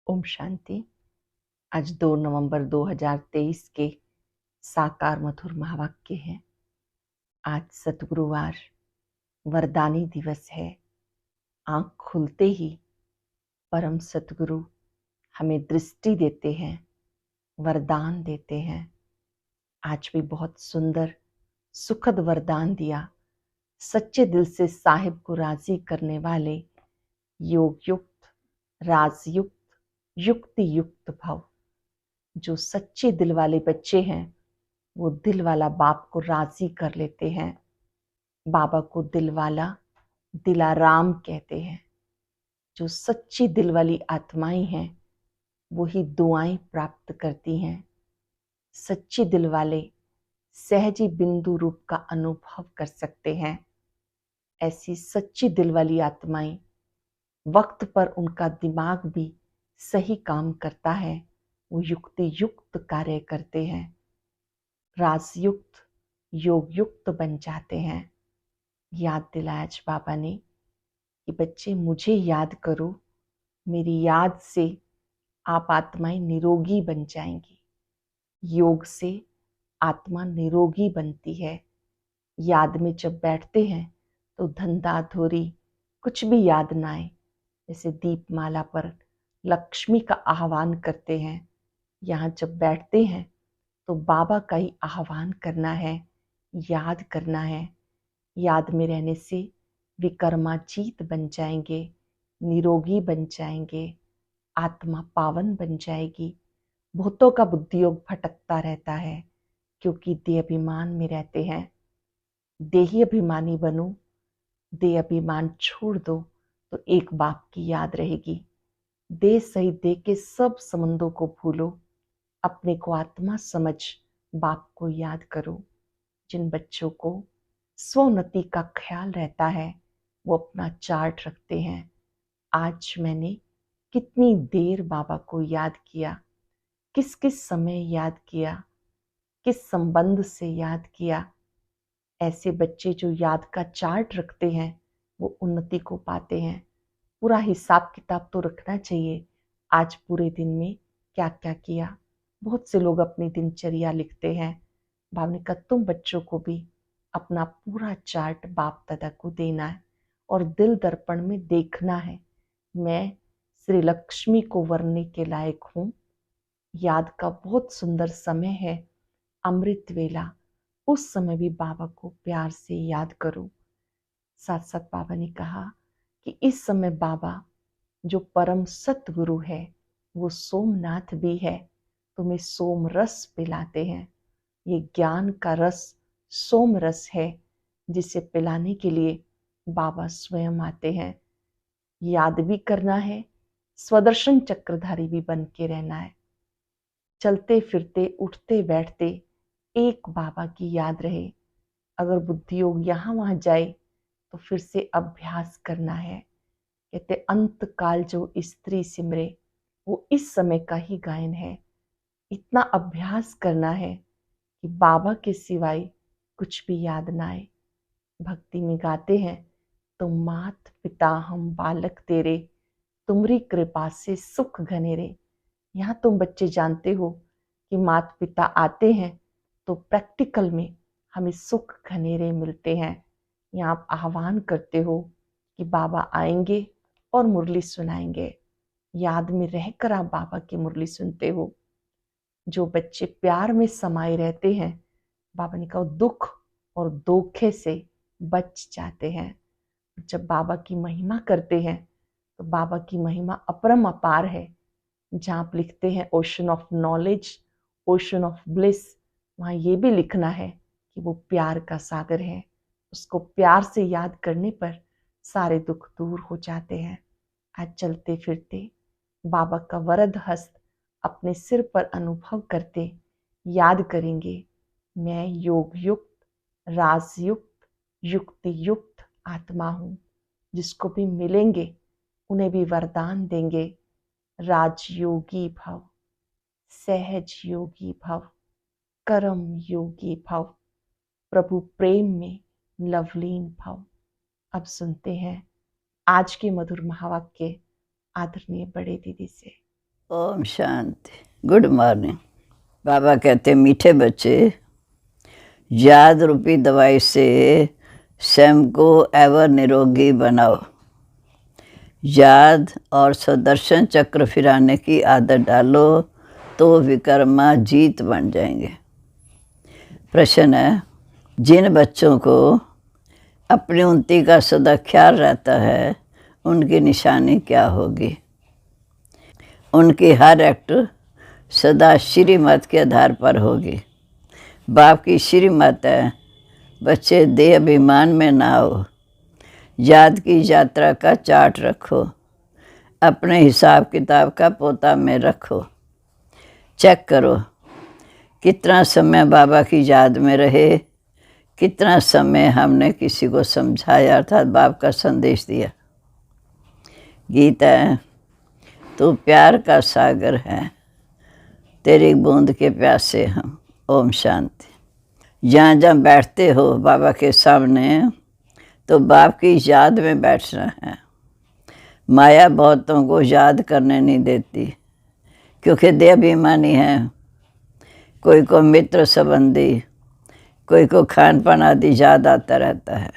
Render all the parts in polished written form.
ओम शांति। आज 2 नवंबर 2023 के साकार मधुर महावाक्य हैं। आज सतगुरुवार वरदानी दिवस है। आंख खुलते ही परम सतगुरु हमें दृष्टि देते हैं, वरदान देते हैं। आज भी बहुत सुंदर सुखद वरदान दिया। सच्चे दिल से साहिब को राजी करने वाले योग युक्त, राजयुक्त, युक्ति युक्त भव। जो सच्चे दिल वाले बच्चे हैं वो दिल वाला बाप को राजी कर लेते हैं। बाबा को दिल वाला दिलाराम कहते हैं। जो सच्ची दिल वाली आत्माएं हैं वही दुआएं प्राप्त करती हैं। सच्चे दिल वाले सहजी बिंदु रूप का अनुभव कर सकते हैं। ऐसी सच्ची दिल वाली आत्माएं वक्त पर उनका दिमाग भी सही काम करता है। वो युक्ति युक्त कार्य करते हैं, राजयुक्त, योग युक्त बन जाते हैं। याद दिलाया आज बाबा ने कि बच्चे मुझे याद करो, मेरी याद से आप आत्माएं निरोगी बन जाएंगी। योग से आत्मा निरोगी बनती है। याद में जब बैठते हैं तो धंधा धोरी कुछ भी याद ना आए। जैसे दीपमाला पर लक्ष्मी का आह्वान करते हैं, यहाँ जब बैठते हैं तो बाबा का ही आह्वान करना है, याद करना है। याद में रहने से विकर्माजीत बन जाएंगे, निरोगी बन जाएंगे, आत्मा पावन बन जाएगी। भूतों का बुद्धि योग भटकता रहता है क्योंकि देह अभिमान में रहते हैं। देही अभिमानी बनो, देह अभिमान छोड़ दो तो एक बाप की याद रहेगी। देह सहित देह के सब संबंधों को भूलो, अपने को आत्मा समझ बाप को याद करो। जिन बच्चों को स्वोन्नति का ख्याल रहता है वो अपना चार्ट रखते हैं। आज मैंने कितनी देर बाबा को याद किया, किस किस समय याद किया, किस संबंध से याद किया। ऐसे बच्चे जो याद का चार्ट रखते हैं वो उन्नति को पाते हैं। पूरा हिसाब किताब तो रखना चाहिए, आज पूरे दिन में क्या क्या किया। बहुत से लोग अपनी दिनचर्या लिखते हैं। बाबा ने कहा तुम बच्चों को भी अपना पूरा चार्ट बाप दादा को देना है और दिल दर्पण में देखना है, मैं श्री लक्ष्मी को वरने के लायक हूँ। याद का बहुत सुंदर समय है, अमृत वेला। उस समय भी बाबा को प्यार से याद करो। साथ साथ बाबा ने कहा कि इस समय बाबा जो परम सतगुरु है वो सोमनाथ भी है, तुम्हें सोम रस पिलाते हैं। ये ज्ञान का रस सोम रस है जिसे पिलाने के लिए बाबा स्वयं आते हैं। याद भी करना है, स्वदर्शन चक्रधारी भी बन के रहना है। चलते फिरते उठते बैठते एक बाबा की याद रहे। अगर बुद्धि योग यहाँ वहां जाए तो फिर से अभ्यास करना है। कहते अंत काल जो स्त्री सिमरे वो इस समय का ही गायन है। इतना अभ्यास करना है कि बाबा के सिवाय कुछ भी याद ना आए। भक्ति में गाते हैं तो मात पिता हम बालक तेरे, तुमरी कृपा से सुख घनेरे। यहाँ तुम बच्चे जानते हो कि माता पिता आते हैं तो प्रैक्टिकल में हमें सुख घनेरे मिलते हैं। यहाँ आप आह्वान करते हो कि बाबा आएंगे और मुरली सुनाएंगे। याद में रहकर आप बाबा की मुरली सुनते हो। जो बच्चे प्यार में समाये रहते हैं, बाबा ने कहा दुख और धोखे से बच जाते हैं। जब बाबा की महिमा करते हैं तो बाबा की महिमा अपरम अपार है। जहाँ आप लिखते हैं ocean of knowledge, ocean of bliss, वहाँ ये भी लिखना है कि वो प्यार का सागर है। उसको प्यार से याद करने पर सारे दुख दूर हो जाते हैं। आज चलते फिरते बाबा का वरद हस्त अपने सिर पर अनुभव करते याद करेंगे, मैं योग युक्त, राजयुक्त, युक्ति युक्त आत्मा हूँ। जिसको भी मिलेंगे उन्हें भी वरदान देंगे, राजयोगी भव, सहज योगी भव, कर्म योगी भव, प्रभु प्रेम में लवलीन भव। अब सुनते हैं आज के मधुर महावाक्य आदरणीय बड़े दीदी से। ओम शांति। Good morning. बाबा कहते मीठे बच्चे, याद रूपी दवाई से स्वयं को एवर निरोगी बनाओ। याद और सुदर्शन चक्र फिराने की आदत डालो तो विकर्मा जीत बन जाएंगे। प्रश्न है, जिन बच्चों को अपनी उन्नति का सदा ख्याल रहता है उनकी निशानी क्या होगी? उनकी हर एक्ट सदा श्रीमत के आधार पर होगी। बाप की श्रीमत है, बच्चे देह अभिमान में ना हो। याद की यात्रा का चार्ट रखो, अपने हिसाब किताब का पोता में रखो। चेक करो कितना समय बाबा की याद में रहे, कितना समय हमने किसी को समझाया अर्थात बाप का संदेश दिया। गीत है, तू प्यार का सागर है, तेरी बूंद के प्यासे हम। ओम शांति। जहाँ जहाँ बैठते हो बाबा के सामने तो बाप की याद में बैठना है। माया बहुतों को याद करने नहीं देती क्योंकि देह अभिमानी है। कोई को मित्र संबंधी, कोई को खान पान आदि याद आता रहता है।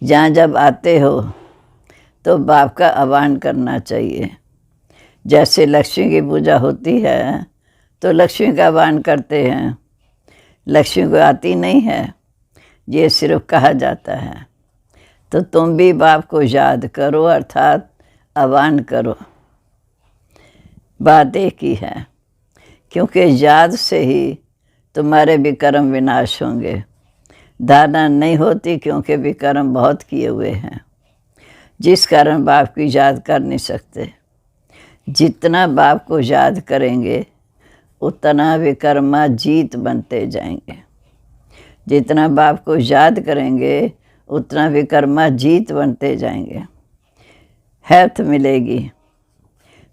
जहाँ जब आते हो तो बाप का आह्वान करना चाहिए। जैसे लक्ष्मी की पूजा होती है तो लक्ष्मी का आह्वान करते हैं। लक्ष्मी को आती नहीं है, ये सिर्फ कहा जाता है। तो तुम भी बाप को याद करो अर्थात आह्वान करो। बात एक ही है, क्योंकि याद से ही तुम्हारे विकर्म विनाश होंगे। धारणा नहीं होती क्योंकि विकर्म बहुत किए हुए हैं, जिस कारण बाप की याद कर नहीं सकते। जितना बाप को याद करेंगे उतना विकर्मा जीत बनते जाएंगे। जितना बाप को याद करेंगे उतना विकर्मा जीत बनते जाएंगे। हेल्थ मिलेगी,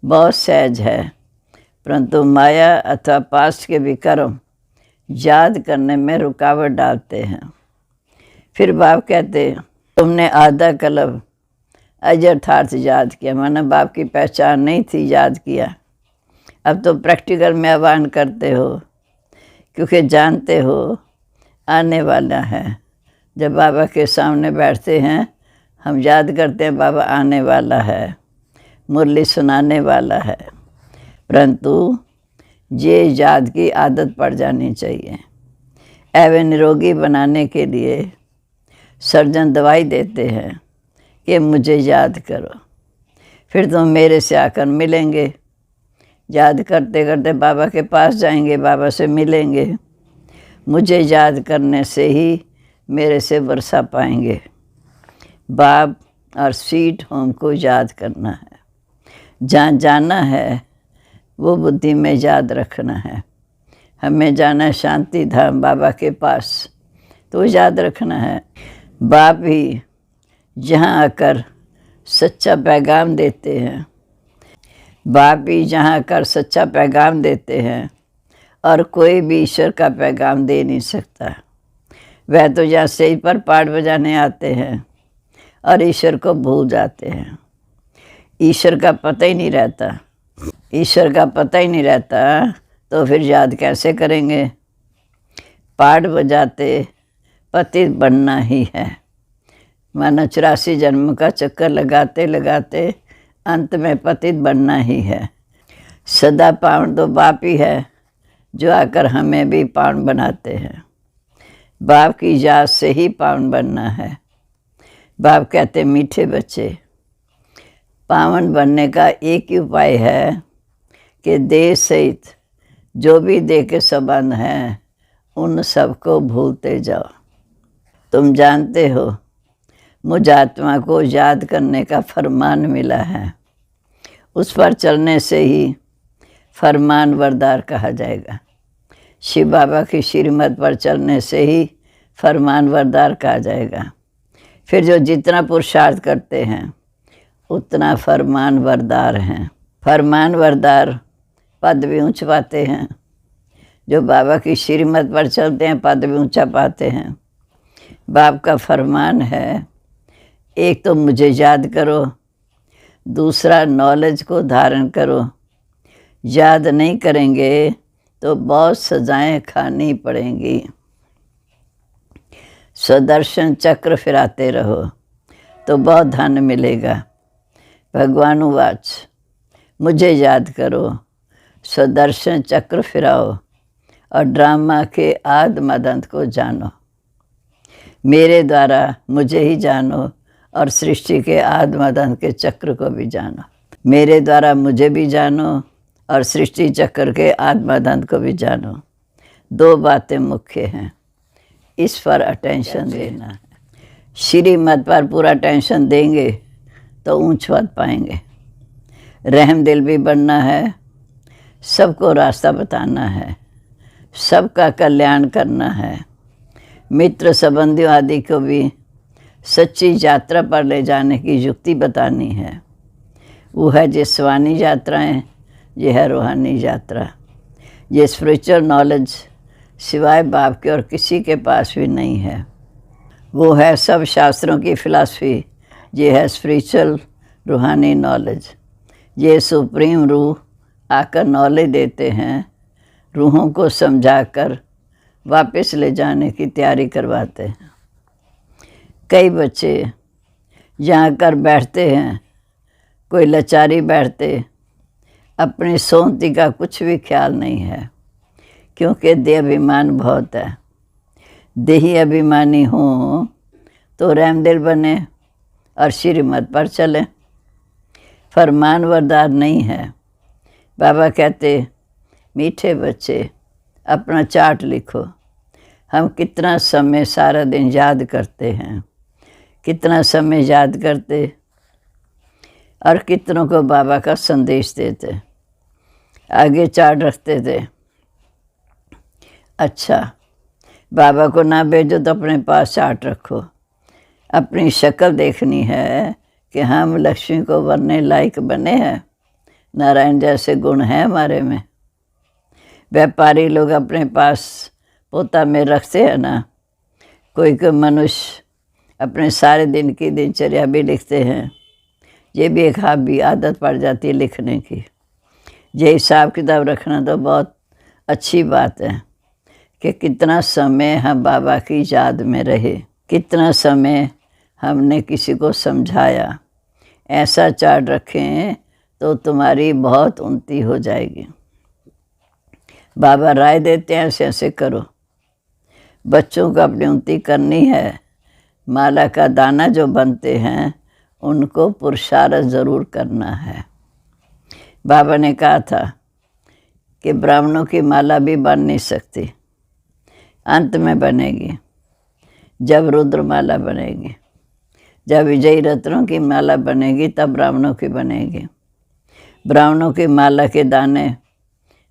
बहुत सहज है, परंतु माया अथवा पास्ट के विकर्म याद करने में रुकावट डालते हैं। फिर बाप कहते, तुमने आधा कल्प अयथार्थ याद किया, माना बाप की पहचान नहीं थी, याद किया। अब तो प्रैक्टिकल में आह्वान करते हो क्योंकि जानते हो आने वाला है। जब बाबा के सामने बैठते हैं हम याद करते हैं बाबा आने वाला है, मुरली सुनाने वाला है। परंतु ये याद की आदत पड़ जानी चाहिए। एवं निरोगी बनाने के लिए सर्जन दवाई देते हैं कि मुझे याद करो, फिर तुम मेरे से आकर मिलेंगे। याद करते करते बाबा के पास जाएंगे, बाबा से मिलेंगे। मुझे याद करने से ही मेरे से वर्षा पाएंगे। बाप और स्वीट होम को याद करना है। जहाँ जाना है वो बुद्धि में याद रखना है। हमें जाना है शांति धाम बाबा के पास, तो याद रखना है। बाप ही जहाँ आकर सच्चा पैगाम देते हैं, बाप ही जहाँ आकर सच्चा पैगाम देते हैं और कोई भी ईश्वर का पैगाम दे नहीं सकता। वह तो जहाँ स्टेज पर पाठ बजाने आते हैं और ईश्वर को भूल जाते हैं। ईश्वर का पता ही नहीं रहता। ईश्वर का पता ही नहीं रहता तो फिर याद कैसे करेंगे? पाठ बजाते पतित बनना ही है। माना 84 जन्म का चक्कर लगाते लगाते अंत में पतित बनना ही है। सदा पावन तो बाप ही है जो आकर हमें भी पावन बनाते हैं। बाप की याद से ही पावन बनना है। बाप कहते मीठे बच्चे, पावन बनने का एक ही उपाय है कि देह सहित जो भी देह के संबंध हैं उन सबको भूलते जाओ। तुम जानते हो मुझ आत्मा को याद करने का फरमान मिला है। उस पर चलने से ही फरमान वरदार कहा जाएगा। शिव बाबा की श्रीमत पर चलने से ही फरमान वरदार कहा जाएगा। फिर जो जितना पुरुषार्थ करते हैं उतना फरमान वरदार हैं। फरमान वरदार पद भी ऊँच पाते हैं। जो बाबा की श्रीमत पर चलते हैं पद भी ऊँचा पाते हैं। बाप का फरमान है, एक तो मुझे याद करो, दूसरा नॉलेज को धारण करो। याद नहीं करेंगे तो बहुत सजाएं खानी पड़ेंगी। सुदर्शन चक्र फिराते रहो तो बहुत धन मिलेगा। भगवान उवाच, मुझे याद करो, सुदर्शन चक्र फिराओ और ड्रामा के आद मदंत को जानो। मेरे द्वारा मुझे ही जानो और सृष्टि के आद मदंत के चक्र को भी जानो। मेरे द्वारा मुझे भी जानो और सृष्टि चक्र के आद मदंत को भी जानो। दो बातें मुख्य हैं, इस पर अटेंशन देना है। श्रीमत पर पूरा अटेंशन देंगे तो ऊंच पद पाएंगे। रहम दिल भी बनना है, सबको रास्ता बताना है, सबका कल्याण करना है। मित्र संबंधियों आदि को भी सच्ची यात्रा पर ले जाने की युक्ति बतानी है। वो है जिस्मानी यात्राएं, ये है रूहानी यात्रा। ये स्पिरिचुअल नॉलेज सिवाय बाप के और किसी के पास भी नहीं है। वो है सब शास्त्रों की फिलॉसफी, ये है स्पिरिचुअल रूहानी नॉलेज। ये सुप्रीम रूह आकर नॉलेज देते हैं, रूहों को समझाकर वापस ले जाने की तैयारी करवाते हैं। कई बच्चे यहाँ कर बैठते हैं, कोई लाचारी बैठते, अपनी सोनती का कुछ भी ख्याल नहीं है, क्योंकि देह अभिमान बहुत है। देही अभिमानी हों तो रहमदिल बने और श्रीमत पर चलें। फरमान वरदार नहीं है। बाबा कहते, मीठे बच्चे अपना चार्ट लिखो। हम कितना समय सारा दिन याद करते हैं, कितना समय याद करते और कितनों को बाबा का संदेश देते। आगे चार्ट रखते थे। अच्छा, बाबा को ना भेजो तो अपने पास चार्ट रखो। अपनी शक्ल देखनी है कि हम लक्ष्मी को वरने लायक बने हैं, नारायण जैसे गुण हैं हमारे में। व्यापारी लोग अपने पास पोता में रखते हैं ना, कोई मनुष्य अपने सारे दिन की दिनचर्या भी लिखते हैं। ये भी एक हॉबी, आदत पड़ जाती है लिखने की। ये हिसाब किताब रखना तो बहुत अच्छी बात है कि कितना समय हम बाबा की याद में रहे, कितना समय हमने किसी को समझाया। ऐसा चार्ट रखें तो तुम्हारी बहुत उन्नति हो जाएगी। बाबा राय देते हैं ऐसे ऐसे करो। बच्चों को अपनी उन्नति करनी है। माला का दाना जो बनते हैं उनको पुरुषार्थ ज़रूर करना है। बाबा ने कहा था कि ब्राह्मणों की माला भी बन नहीं सकती, अंत में बनेगी जब रुद्र माला बनेगी। जब विजयी रत्नों की माला बनेगी तब ब्राह्मणों की बनेगी। ब्राह्मणों की माला के दाने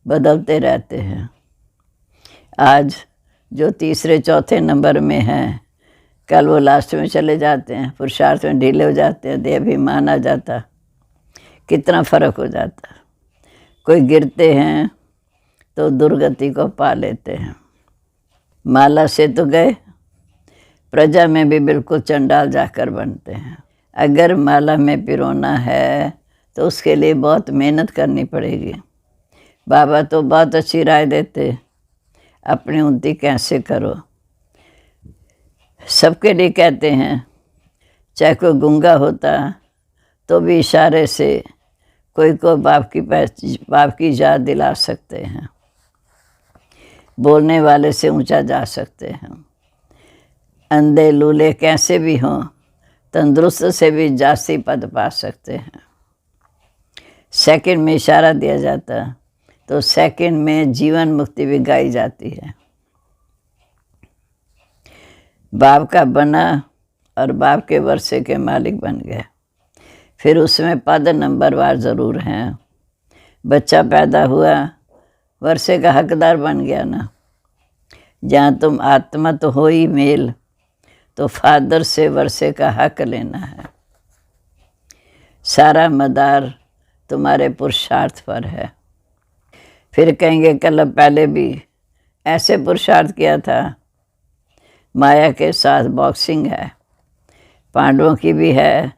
बदलते रहते हैं। आज जो तीसरे चौथे नंबर में हैं, कल वो लास्ट में चले जाते हैं, पुरुषार्थ में ढीले हो जाते हैं, देह अभिमान आ जाता, कितना फर्क हो जाता। कोई गिरते हैं तो दुर्गति को पा लेते हैं। माला से तो गए, प्रजा में भी बिल्कुल चंडाल जाकर बनते हैं। अगर माला में पिरोना है तो उसके लिए बहुत मेहनत करनी पड़ेगी। बाबा तो बहुत अच्छी राय देते, अपनी उन्नति कैसे करो। सबके लिए कहते हैं, चाहे कोई गूंगा होता तो भी इशारे से कोई को बाप की याद दिला सकते हैं। बोलने वाले से ऊंचा जा सकते हैं। अंधे लूले कैसे भी हों, तंदुरुस्त से भी जास्ती पद पा सकते हैं। सेकंड में इशारा दिया जाता तो सेकंड में जीवन मुक्ति भी गाई जाती है। बाप का बना और बाप के वर्षे के मालिक बन गए। फिर उसमें पद नंबरवार ज़रूर हैं। बच्चा पैदा हुआ, वर्षे का हकदार बन गया ना। जहाँ तुम आत्मा तो हो ही मेल, तो फादर से वर्षे का हक लेना है। सारा मदार तुम्हारे पुरुषार्थ पर है। फिर कहेंगे कल पहले भी ऐसे पुरुषार्थ किया था। माया के साथ बॉक्सिंग है, पांडवों की भी है,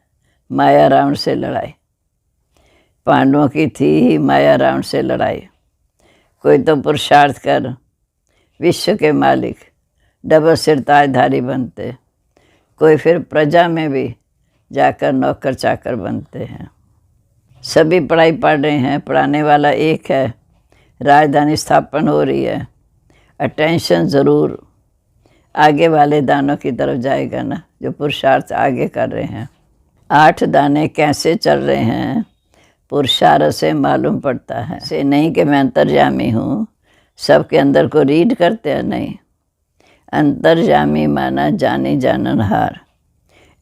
माया रावण से लड़ाई। पांडवों की थी ही माया रावण से लड़ाई। कोई तो पुरुषार्थ कर विश्व के मालिक डबल सिर ताजधारी बनते, कोई फिर प्रजा में भी जाकर नौकर चाकर बनते हैं। सभी पढ़ाई पढ़ रहे हैं, पढ़ाने वाला एक है, राजधानी स्थापन हो रही है। अटेंशन ज़रूर आगे वाले दानों की तरफ जाएगा ना, जो पुरुषार्थ आगे कर रहे हैं। 8 दाने कैसे चल रहे हैं पुरुषार्थ से मालूम पड़ता है। से नहीं कि मैं अंतर्यामी हूँ, सबके अंदर को रीड करते हैं, नहीं। अंतर्यामी माना जानी जाननहार।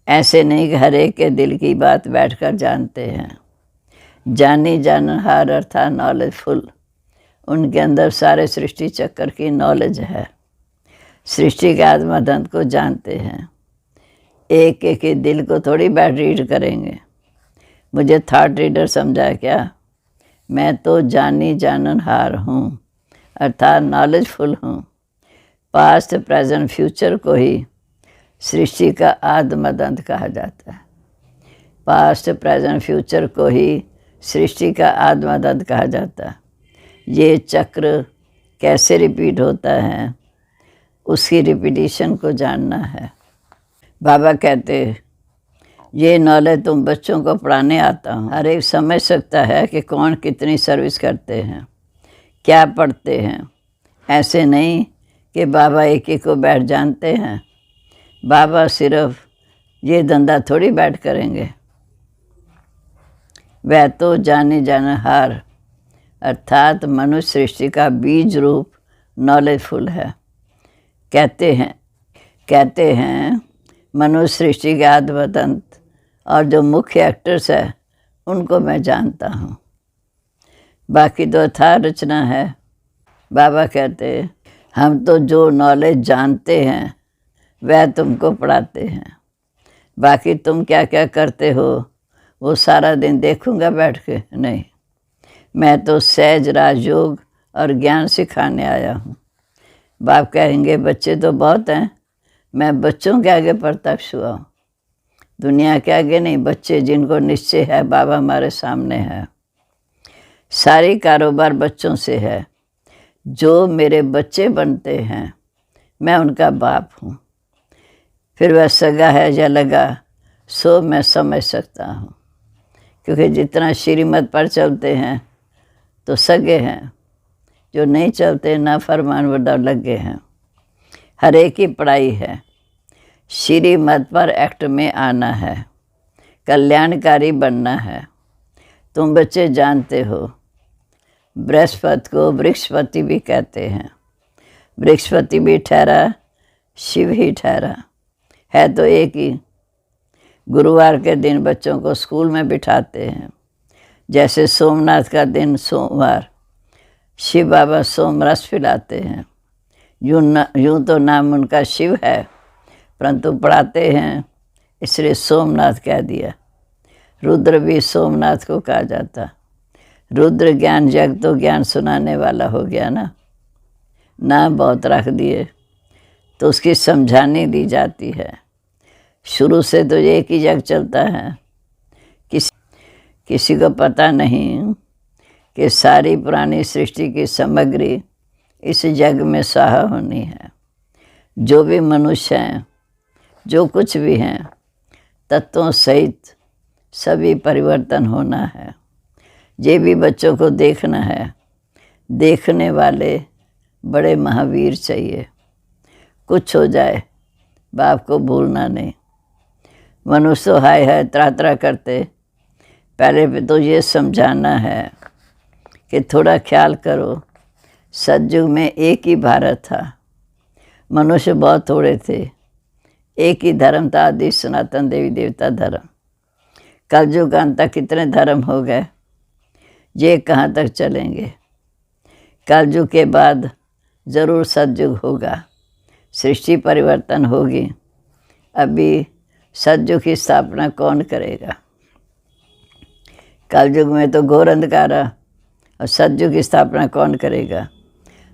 ऐसे नहीं कि हर एक के दिल की बात बैठकर जानते हैं। जानी जाननहार अर्थात नॉलेजफुल, उनके अंदर सारे सृष्टि चक्र की नॉलेज है। सृष्टि के आत्मदंत को जानते हैं। एक एक के दिल को थोड़ी बैठ रीड करेंगे। मुझे थॉट रीडर समझा क्या? मैं तो जानी जाननहार हूँ, अर्थात नॉलेजफुल हूँ। पास्ट प्रेजेंट फ्यूचर को ही सृष्टि का आद्मदंत कहा जाता है। पास्ट प्रेजेंट फ्यूचर को ही सृष्टि का आद्मदंत कहा जाता है। ये चक्र कैसे रिपीट होता है, उसकी रिपीटिशन को जानना है। बाबा कहते ये नॉलेज तुम बच्चों को पढ़ाने आता हूँ। हर एक समझ सकता है कि कौन कितनी सर्विस करते हैं, क्या पढ़ते हैं। ऐसे नहीं कि बाबा एक एक को बैठ जानते हैं। बाबा सिर्फ ये धंधा थोड़ी बैठ करेंगे। वह तो जाने जानहार अर्थात मनुष्य सृष्टि का बीज रूप नॉलेजफुल है। कहते हैं मनुष्य सृष्टि के आद्मदंत और जो मुख्य एक्टर्स है उनको मैं जानता हूँ। बाकी तो अथाह रचना है। बाबा कहते हम तो जो नॉलेज जानते हैं वह तुमको पढ़ाते हैं। बाकी तुम क्या क्या करते हो वो सारा दिन देखूंगा बैठ के, नहीं। मैं तो सहज राजयोग और ज्ञान सिखाने आया हूँ। बाप कहेंगे बच्चे तो बहुत हैं, मैं बच्चों के आगे प्रत्यक्ष हुआ हूँ, दुनिया के आगे नहीं। बच्चे जिनको निश्चय है बाबा हमारे सामने है। सारी कारोबार बच्चों से है। जो मेरे बच्चे बनते हैं मैं उनका बाप हूँ। फिर वह सगा है या लगा सो मैं समझ सकता हूँ, क्योंकि जितना श्रीमत पर चलते हैं तो सगे हैं, जो नहीं चलते ना फरमान वरदार लगे हैं। हर एक की पढ़ाई है। श्रीमत पर एक्ट में आना है, कल्याणकारी बनना है। तुम बच्चे जानते हो बृहस्पति को वृक्षपति भी कहते हैं। वृक्षपति भी ठहरा, शिव ही ठहरा, है तो एक ही। गुरुवार के दिन बच्चों को स्कूल में बिठाते हैं। जैसे सोमनाथ का दिन सोमवार, शिव बाबा सोम रस पिलाते हैं। यूँ तो नाम उनका शिव है, परंतु पढ़ाते हैं इसलिए सोमनाथ कह दिया। रुद्र भी सोमनाथ को कहा जाता। रुद्र ज्ञान जग तो ज्ञान सुनाने वाला हो गया ना। नाम बहुत रख दिए तो उसकी समझानी दी जाती है। शुरू से तो एक ही जग चलता है। किसी को पता नहीं कि सारी पुरानी सृष्टि की सामग्री इस जग में सहा होनी है। जो भी मनुष्य हैं, जो कुछ भी हैं, तत्वों सहित सभी परिवर्तन होना है। ये भी बच्चों को देखना है। देखने वाले बड़े महावीर चाहिए। कुछ हो जाए बाप को भूलना नहीं। मनुष्य तो हाय हाय त्रा त्रा करते। पहले भी तो ये समझाना है कि थोड़ा ख्याल करो, सतयुग में एक ही भारत था, मनुष्य बहुत थोड़े थे, एक ही धर्म था, आदि सनातन देवी देवता धर्म। कलयुग अंत तक कितने धर्म हो गए, ये कहाँ तक चलेंगे। कलयुग के बाद ज़रूर सतयुग होगा, सृष्टि परिवर्तन होगी। अभी सतयुग की स्थापना कौन करेगा? कलयुग में तो घोर अंधकार है, और सतयुग की स्थापना कौन करेगा?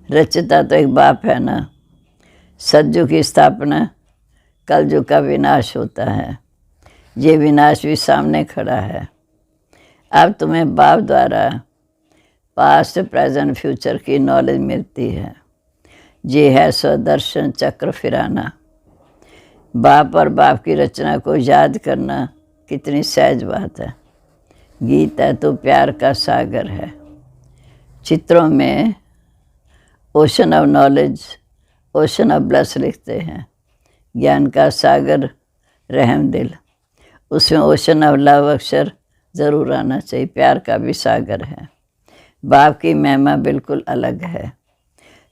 रचता तो एक बाप है ना। सतयुग की स्थापना, कलयुग का विनाश होता है। ये विनाश भी सामने खड़ा है। अब तुम्हें बाप द्वारा पास्ट प्रेजेंट फ्यूचर की नॉलेज मिलती है। ये है स्वदर्शन चक्र फिराना। बाप और बाप की रचना को याद करना कितनी सहज बात है। गीता तो प्यार का सागर है। चित्रों में ocean of knowledge, ocean of bless लिखते हैं। ज्ञान का सागर रहम दिल, उसमें ओशन ऑफ लव अक्षर ज़रूर आना चाहिए। प्यार का भी सागर है। बाप की महिमा बिल्कुल अलग है।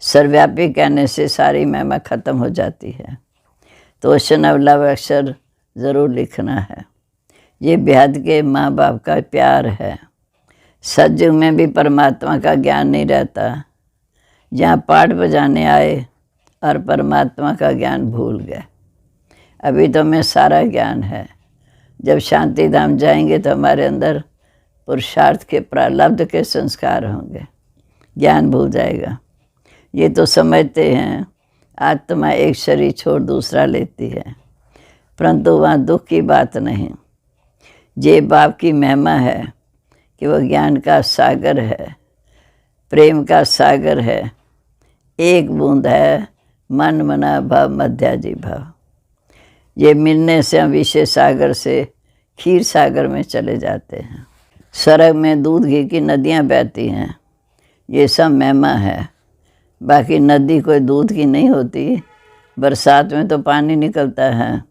सर्वव्यापी कहने से सारी महिमा ख़त्म हो जाती है, तो ओशन ऑफ लव अक्षर ज़रूर लिखना है। ये बेहद के माँ बाप का प्यार है। सतयुग में भी परमात्मा का ज्ञान नहीं रहता। जहाँ पाठ बजाने आए और परमात्मा का ज्ञान भूल गए। अभी तो हमें सारा ज्ञान है। जब शांति धाम जाएंगे तो हमारे अंदर पुरुषार्थ के प्रारब्ध के संस्कार होंगे, ज्ञान भूल जाएगा। ये तो समझते हैं आत्मा एक शरीर छोड़ दूसरा लेती है, परंतु वहाँ दुख की बात नहीं। ये बाप की महिमा है कि वह ज्ञान का सागर है, प्रेम का सागर है। एक बूंद है मन मना भव मध्याजी भव। ये मिलने से हम विशेष सागर से क्षीर सागर में चले जाते हैं। स्वर्ग में दूध घी की नदियाँ बहती हैं, ये सब महिमा है। बाकी नदी कोई दूध की नहीं होती। बरसात में तो पानी निकलता है,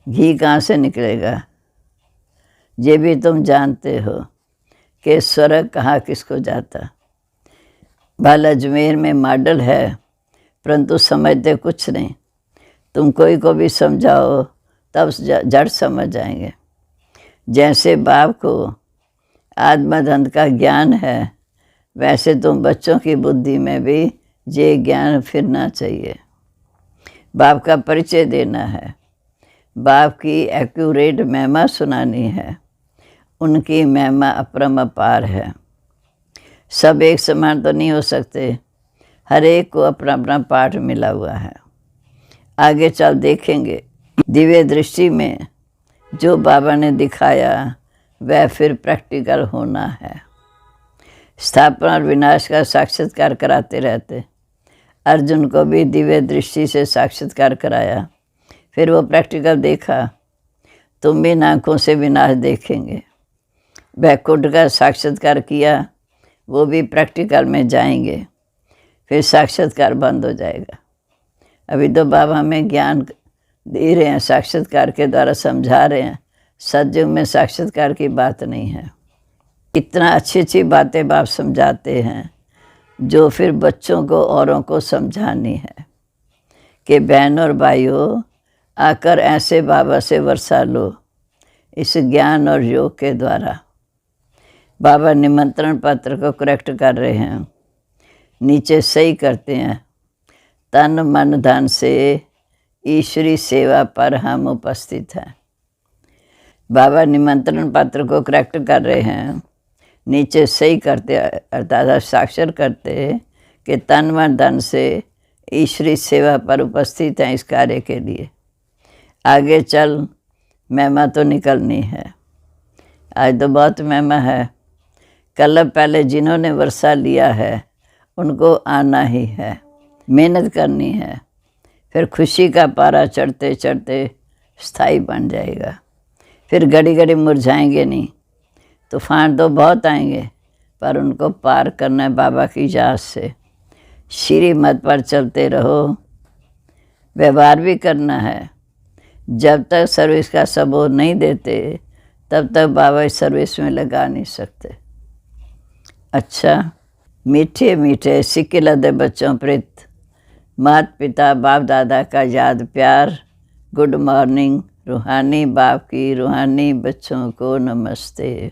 घी कहाँ से निकलेगा। ये भी तुम जानते हो कि स्वर्ग कहाँ किसको जाता। भला अजमेर में मॉडल है, परंतु समझते कुछ नहीं। तुम कोई को भी समझाओ तब जड़ समझ जाएंगे। जैसे बाप को आत्मधन का ज्ञान है, वैसे तुम बच्चों की बुद्धि में भी ये ज्ञान फिरना चाहिए। बाप का परिचय देना है, बाप की एक्यूरेट महिमा सुनानी है। उनकी महिमा अपरम अपार है। सब एक समान तो नहीं हो सकते, हर एक को अपना अपना पाठ मिला हुआ है। आगे चल देखेंगे। दिव्य दृष्टि में जो बाबा ने दिखाया वह फिर प्रैक्टिकल होना है। स्थापना और विनाश का साक्षात्कार कराते रहते। अर्जुन को भी दिव्य दृष्टि से साक्षात्कार कराया, फिर वो प्रैक्टिकल देखा। तुम भी आँखों से विनाश देखेंगे। बैकुंठ का साक्षात्कार किया, वो भी प्रैक्टिकल में जाएंगे, फिर साक्षात्कार बंद हो जाएगा। अभी तो बाबा हमें ज्ञान दे रहे हैं, साक्षात्कार के द्वारा समझा रहे हैं। सतयुग में साक्षात्कार की बात नहीं है। कितना अच्छी अच्छी बातें बाप समझाते हैं, जो फिर बच्चों को औरों को समझानी है कि बहन और भाइयों आकर ऐसे बाबा से वर्षा लो, इस ज्ञान और योग के द्वारा। बाबा निमंत्रण पत्र को करेक्ट कर रहे हैं, नीचे सही करते हैं। तन मन धन से ईश्वरी सेवा पर हम उपस्थित हैं। बाबा निमंत्रण पत्र को करेक्ट कर रहे हैं, नीचे सही करते अर्थात साक्षर करते कि तन मन धन से ईश्वरी सेवा पर उपस्थित हैं इस कार्य के लिए। आगे चल महिमा तो निकलनी है। आज तो बहुत महिमा है। कल पहले जिन्होंने वर्षा लिया है उनको आना ही है, मेहनत करनी है। फिर खुशी का पारा चढ़ते चढ़ते स्थायी बन जाएगा। फिर घड़ी घड़ी मुरझाएंगे नहीं। तूफान तो बहुत आएंगे, पर उनको पार करना है बाबा की याद से। श्रीमत पर चलते रहो। व्यवहार भी करना है। जब तक सर्विस का सबूत नहीं देते तब तक बाबा इस सर्विस में लगा नहीं सकते। अच्छा, मीठे मीठे सिक्के लदे बच्चों प्रीत, माता पिता बाप दादा का याद प्यार। Good morning. रूहानी बाप की रूहानी बच्चों को नमस्ते।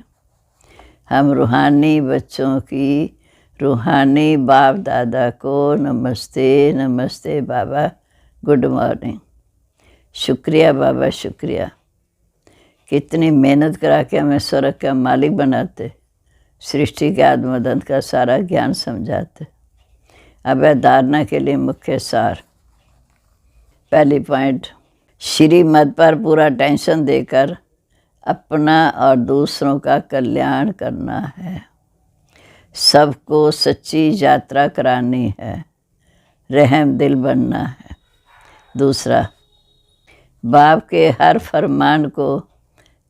हम रूहानी बच्चों की रूहानी बाप दादा को नमस्ते। नमस्ते बाबा, गुड मॉर्निंग। शुक्रिया बाबा, शुक्रिया। कितनी मेहनत करा के हमें स्वर्ग का मालिक बनाते, सृष्टि के आत्मदंत का सारा ज्ञान समझाते। अब है धारणा के लिए मुख्य सार। पहली पॉइंट, श्रीमत पर पूरा टेंशन देकर अपना और दूसरों का कल्याण करना है, सबको सच्ची यात्रा करानी है, रहम दिल बनना है। दूसरा, बाप के हर फरमान को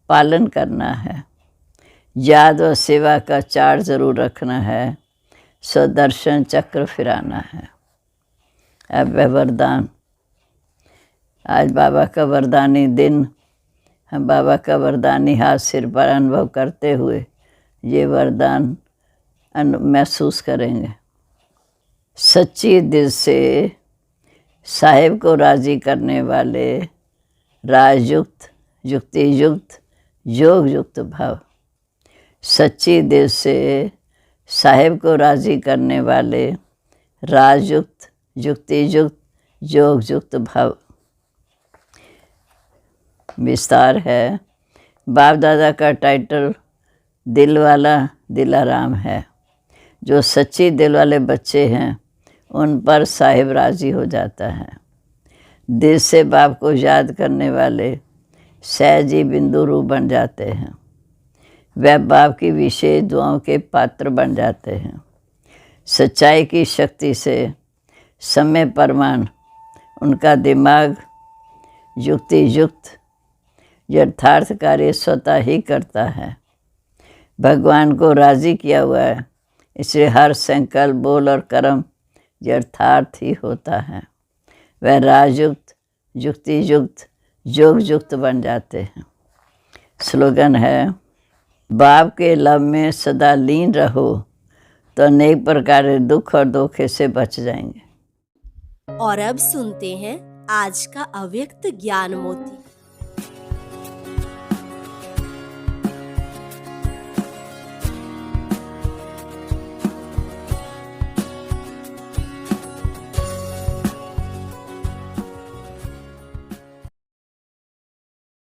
पालन करना है, याद और सेवा का चार्ट ज़रूर रखना है, स्वदर्शन चक्र फिराना है। अब वह वरदान, आज बाबा का वरदानी दिन, हम बाबा का वरदानी हाथ सिर पर अनुभव करते हुए ये वरदान महसूस करेंगे। सच्ची दिल से साहिब को राज़ी करने वाले राजयुक्त, युक्ति युक्त, योग युक्त भाव। सच्ची दिल से साहिब को राज़ी करने वाले राजयुक्त, युक्ति युक्त, योग युक्त भाव। विस्तार है। बाप दादा का टाइटल दिल वाला दिलाराम है। जो सच्ची दिल वाले बच्चे हैं उन पर साहिब राज़ी हो जाता है। दिल से बाप को याद करने वाले सहजी बिंदु रूप बन जाते हैं। वह बाप की विशेष दुआओं के पात्र बन जाते हैं। सच्चाई की शक्ति से समय परमान उनका दिमाग युक्ति युक्त यथार्थ कार्य स्वतः ही करता है। भगवान को राज़ी किया हुआ है, इसलिए हर संकल्प, बोल और कर्म यथार्थ ही होता है। वह राजयुक्त, युक्ति युक्त, योग युक्त बन जाते हैं। स्लोगन है, बाप के लव में सदा लीन रहो तो अनेक प्रकार के दुख और धोखे से बच जाएंगे। और अब सुनते हैं आज का अव्यक्त ज्ञान मोती।